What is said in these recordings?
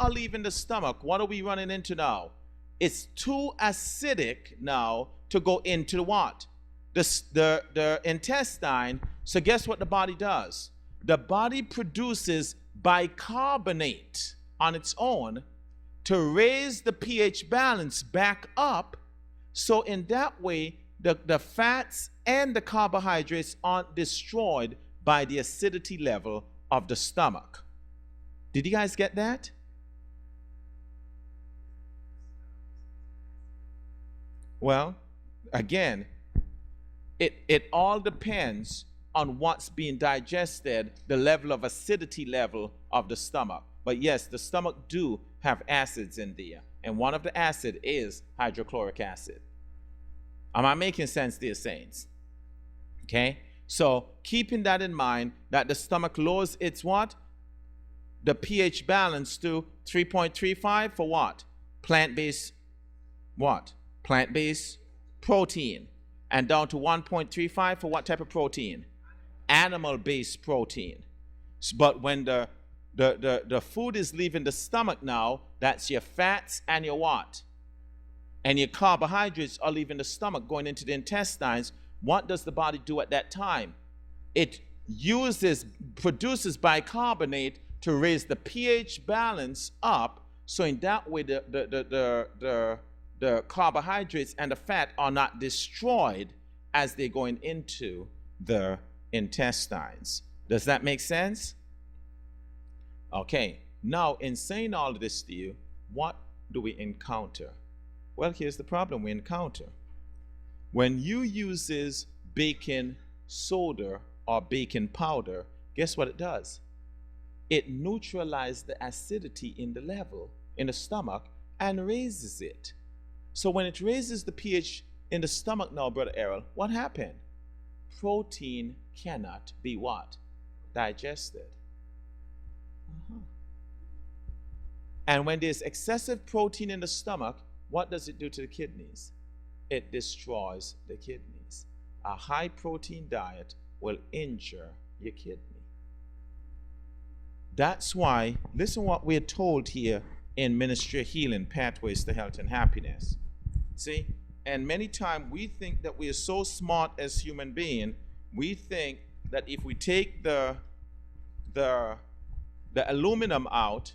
are leaving the stomach, what are we running into now? It's too acidic now to go into what? The intestine. So guess what the body does? The body produces bicarbonate on its own to raise the pH balance back up. So in that way, the fats and the carbohydrates aren't destroyed by the acidity level of the stomach. Did you guys get that? Well, again, it all depends on what's being digested, the level of acidity level of the stomach. But yes, the stomach do have acids in there. And one of the acid is hydrochloric acid. Am I making sense, dear saints? Okay? So keeping that in mind, that the stomach lowers its what? The pH balance to 3.35 for what? Plant-based what? Plant-based protein. And down to 1.35 for what type of protein? Animal-based protein. But when the food is leaving the stomach now, that's your fats and your what? And your carbohydrates are leaving the stomach, going into the intestines. What does the body do at that time? It produces bicarbonate to raise the pH balance up. So in that way, the carbohydrates and the fat are not destroyed as they're going into the intestines. Does that make sense? Okay, now in saying all of this to you, what do we encounter? Well, here's the problem we encounter. When you uses baking soda or baking powder, guess what it does? It neutralizes the acidity in the level in the stomach and raises it. So when it raises the pH in the stomach now, Brother Errol, what happened? Protein cannot be what? Digested. And when there's excessive protein in the stomach, what does it do to the kidneys? It destroys the kidneys. A high protein diet will injure your kidney. That's why, listen what we're told here in Ministry of Healing, Pathways to Health and Happiness. See, and many times we think that we are so smart as human beings, we think that if we take the aluminum out,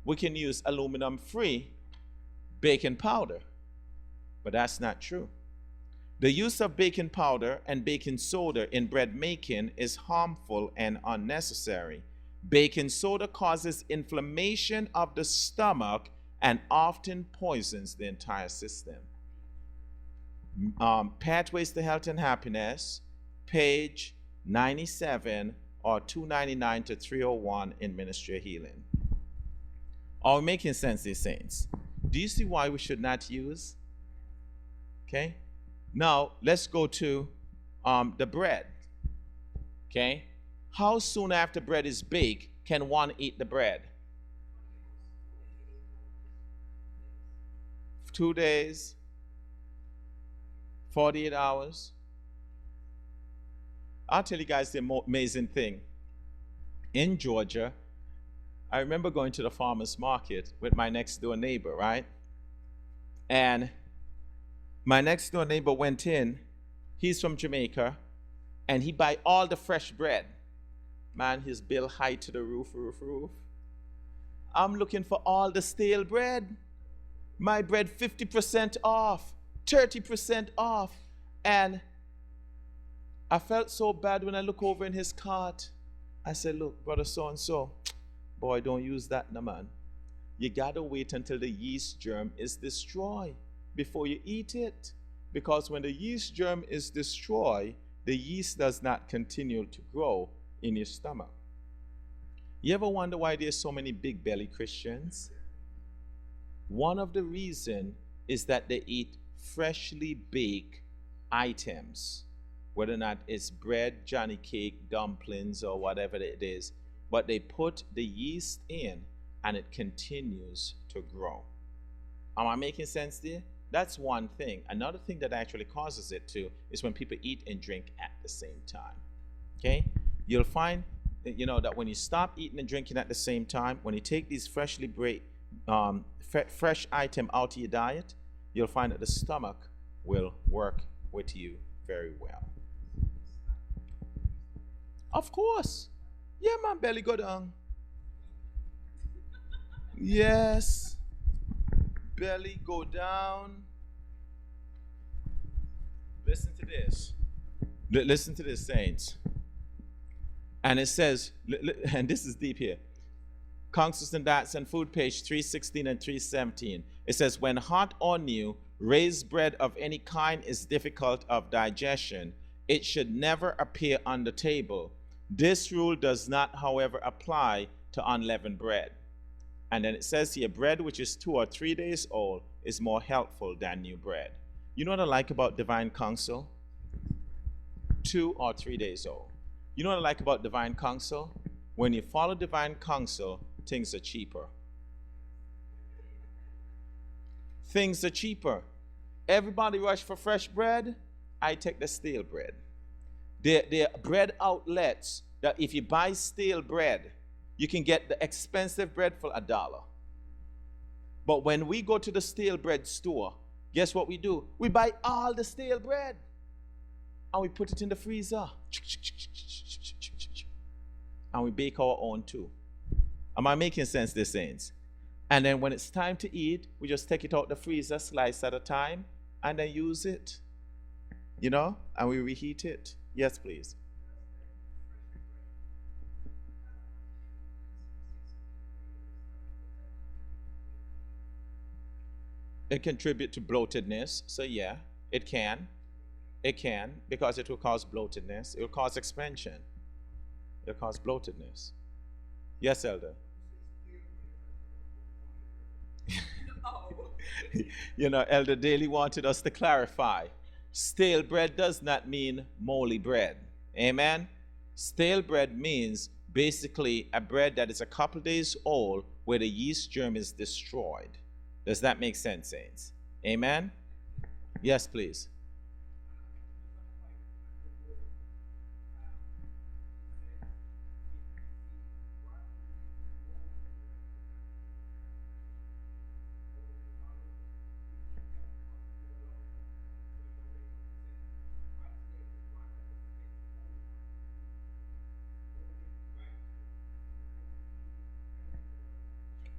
we can use aluminum-free baking powder. But that's not true. The use of baking powder and baking soda in bread making is harmful and unnecessary. Baking soda causes inflammation of the stomach and often poisons the entire system. Pathways to Health and Happiness, page 97 or 299 to 301 in Ministry of Healing. Are we making sense, these saints? Do you see why we should not use? Okay. Now, let's go to the bread. Okay. How soon after bread is baked can one eat the bread? 2 days, 48 hours. I'll tell you guys the amazing thing. In Georgia, I remember going to the farmer's market with my next door neighbor, right? And my next door neighbor went in. He's from Jamaica, and he buy all the fresh bread. Man, his bill high to the roof. I'm looking for all the stale bread. My bread 50% off, 30% off. And I felt so bad when I look over in his cart. I said, look, brother so-and-so, boy, don't use that, no man. You gotta wait until the yeast germ is destroyed before you eat it. Because when the yeast germ is destroyed, the yeast does not continue to grow in your stomach. You ever wonder why there's so many big belly Christians? One of the reasons is that they eat freshly baked items, whether or not it's bread, Johnny cake, dumplings, or whatever it is, but they put the yeast in and it continues to grow. Am I making sense there? That's one thing. Another thing that actually causes it too is when people eat and drink at the same time. Okay? You'll find you know that when you stop eating and drinking at the same time, when you take these fresh item out of your diet, you'll find that the stomach will work with you very well. Of course. Yeah, man, belly go down. Yes. Belly go down. Listen to this. Listen to this, saints. And it says, and this is deep here. Consistent Diets and Food, page 316 and 317. It says, when hot or new, raised bread of any kind is difficult of digestion, it should never appear on the table. This rule does not, however, apply to unleavened bread. And then it says here, bread which is 2 or 3 days old is more helpful than new bread. You know what I like about divine counsel? 2 or 3 days old. You know what I like about divine counsel? When you follow divine counsel, things are cheaper. Things are cheaper. Everybody rush for fresh bread. I take the stale bread. There are bread outlets that if you buy stale bread, you can get the expensive bread for $1. But when we go to the stale bread store, guess what we do? We buy all the stale bread and we put it in the freezer. And we bake our own too. Am I making sense, dear saints? And then when it's time to eat, we just take it out the freezer, slice at a time, and then use it. You know? And we reheat it. Yes, please. It contributes to bloatedness. So yeah, it can. It can, because it will cause bloatedness. It will cause expansion. It will cause bloatedness. Yes, Elder. You know, Elder Daly wanted us to clarify. Stale bread does not mean moldy bread. Amen? Stale bread means basically a bread that is a couple days old where the yeast germ is destroyed. Does that make sense, saints? Amen? Yes, please.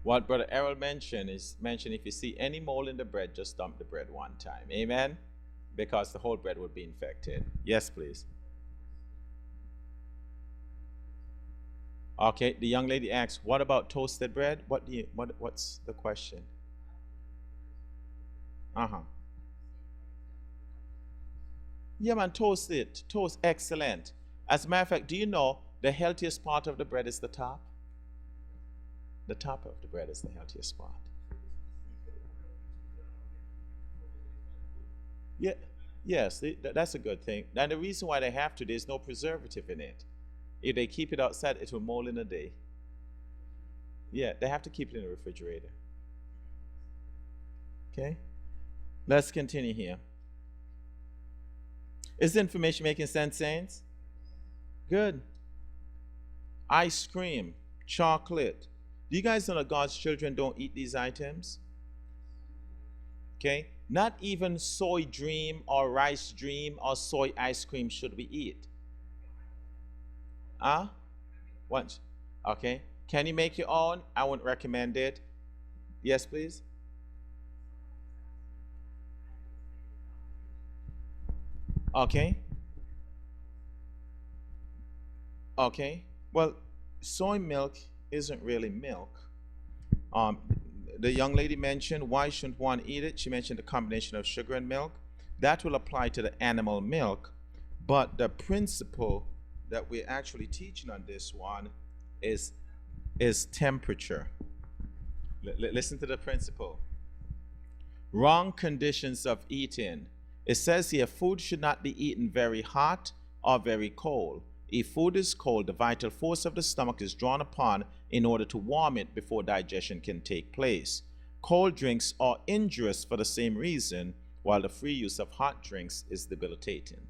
What Brother Errol mentioned is if you see any mold in the bread, just dump the bread one time. Amen? Because the whole bread would be infected. Yes, please. Okay, the young lady asks, what about toasted bread? What's the question? Yeah, man, toast it. Toast, excellent. As a matter of fact, do you know the healthiest part of the bread is the top? The top of the bread is the healthiest part. Yeah, yes, that's a good thing. And the reason why they have to, there's no preservative in it. If they keep it outside, it will mold in a day. Yeah, they have to keep it in the refrigerator. Okay, let's continue here. Is the information making sense, saints? Good. Ice cream, chocolate. Do you guys know that God's children don't eat these items? Okay? Not even soy dream or rice dream or soy ice cream should we eat. What? Okay. Can you make your own? I wouldn't recommend it. Yes, please. Okay. Okay. Well, soy milk isn't really milk. The young lady mentioned why shouldn't one eat it? She mentioned the combination of sugar and milk. That will apply to the animal milk, but the principle that we're actually teaching on this one is temperature. Listen to the principle. Wrong conditions of eating. It says here food should not be eaten very hot or very cold. If food is cold, the vital force of the stomach is drawn upon in order to warm it before digestion can take place. Cold drinks are injurious for the same reason, while the free use of hot drinks is debilitating.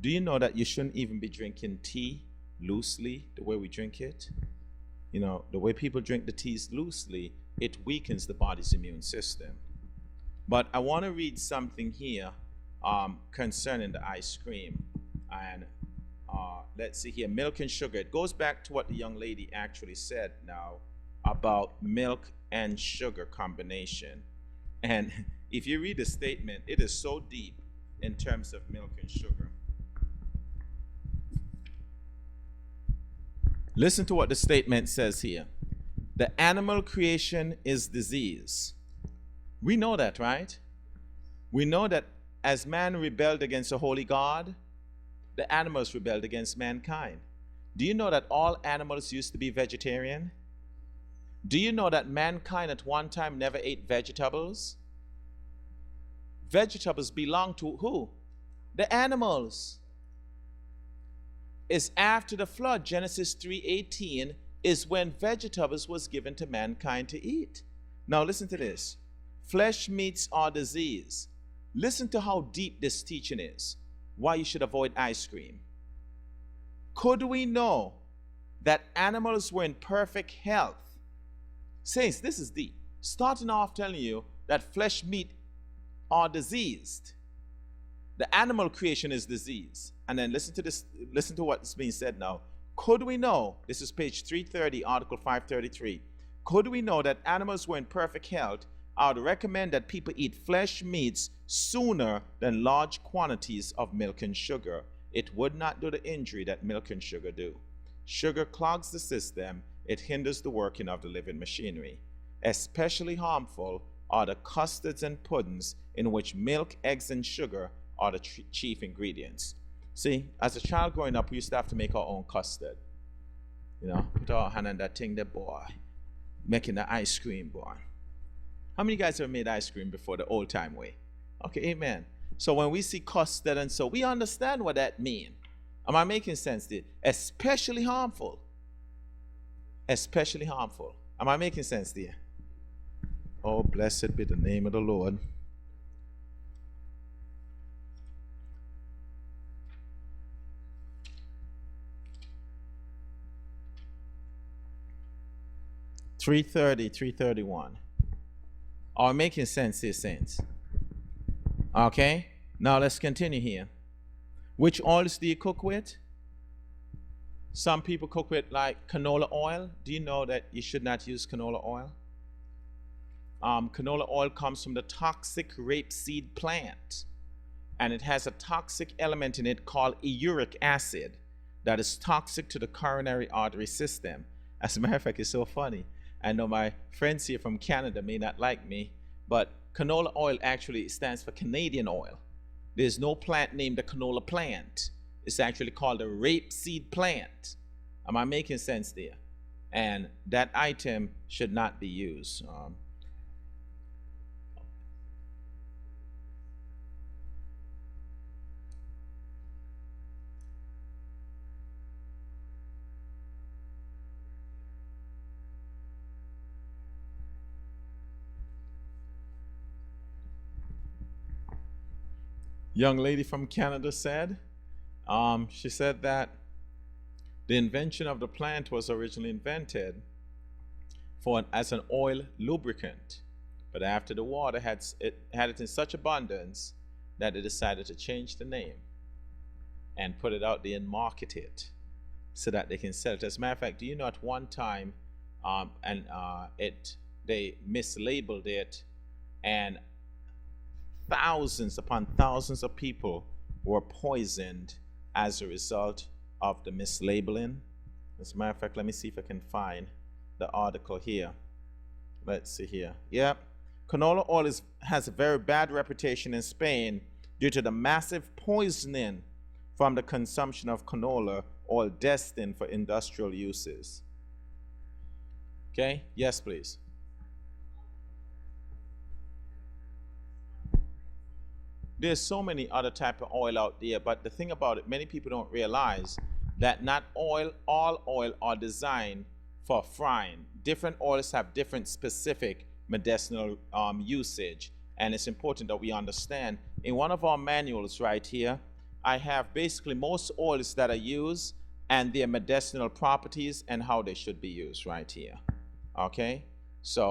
Do you know that you shouldn't even be drinking tea loosely, the way we drink it, you know, the way people drink the teas loosely, it weakens the body's immune system. But I want to read something here concerning the ice cream. And let's see here, milk and sugar. It goes back to what the young lady actually said now about milk and sugar combination. And if you read the statement, it is so deep in terms of milk and sugar. Listen to what the statement says here. The animal creation is disease. We know that, right? We know that as man rebelled against the holy God, the animals rebelled against mankind. Do you know that all animals used to be vegetarian? Do you know that mankind at one time never ate vegetables? Vegetables belong to who? The animals. It's after the flood, Genesis 3:18, is when vegetables was given to mankind to eat. Now listen to this. Flesh meats are disease. Listen to how deep this teaching is. Why you should avoid ice cream. Could we know that animals were in perfect health? Saints, this is deep. Starting off telling you that flesh meat are diseased. The animal creation is disease. And then listen to this, listen to what's being said now. Could we know, this is page 330, article 533. Could we know that animals were in perfect health? I would recommend that people eat flesh meats sooner than large quantities of milk and sugar. It would not do the injury that milk and sugar do. Sugar clogs the system. It hinders the working of the living machinery. Especially harmful are the custards and puddings in which milk, eggs, and sugar are the chief ingredients. See, as a child growing up, we used to have to make our own custard. You know, put our hand on that thing there, boy. Making the ice cream, boy. How many guys have made ice cream before the old time way? Okay, amen. So when we see custard and so, we understand what that means. Am I making sense there? Especially harmful. Especially harmful. Am I making sense there? Oh, blessed be the name of the Lord. $3.31. Are making sense here, saints? Okay, now let's continue here. Which oils do you cook with? Some people cook with like canola oil. Do you know that you should not use canola oil? Canola oil comes from the toxic rapeseed plant, and it has a toxic element in it called uric acid that is toxic to the coronary artery system. As a matter of fact, it's so funny. I know my friends here from Canada may not like me, but canola oil actually stands for Canadian oil. There's no plant named the canola plant. It's actually called a rapeseed plant. Am I making sense there? And that item should not be used. Young lady from Canada said, she said that the invention of the plant was originally invented as an oil lubricant, but after the war they had it in such abundance that they decided to change the name and put it out there and market it so that they can sell it. As a matter of fact, do you know at one time they mislabeled it, and thousands upon thousands of people were poisoned as a result of the mislabeling. As a matter of fact, let me see if I can find the article here. Let's see here. Yep. Canola oil has a very bad reputation in Spain due to the massive poisoning from the consumption of canola oil destined for industrial uses. Okay? Yes, please. There's so many other type of oil out there, but the thing about it, many people don't realize that not all oil are designed for frying. Different oils have different specific medicinal usage, and it's important that we understand. In one of our manuals right here, I have basically most oils that are used and their medicinal properties and how they should be used right here. Okay? So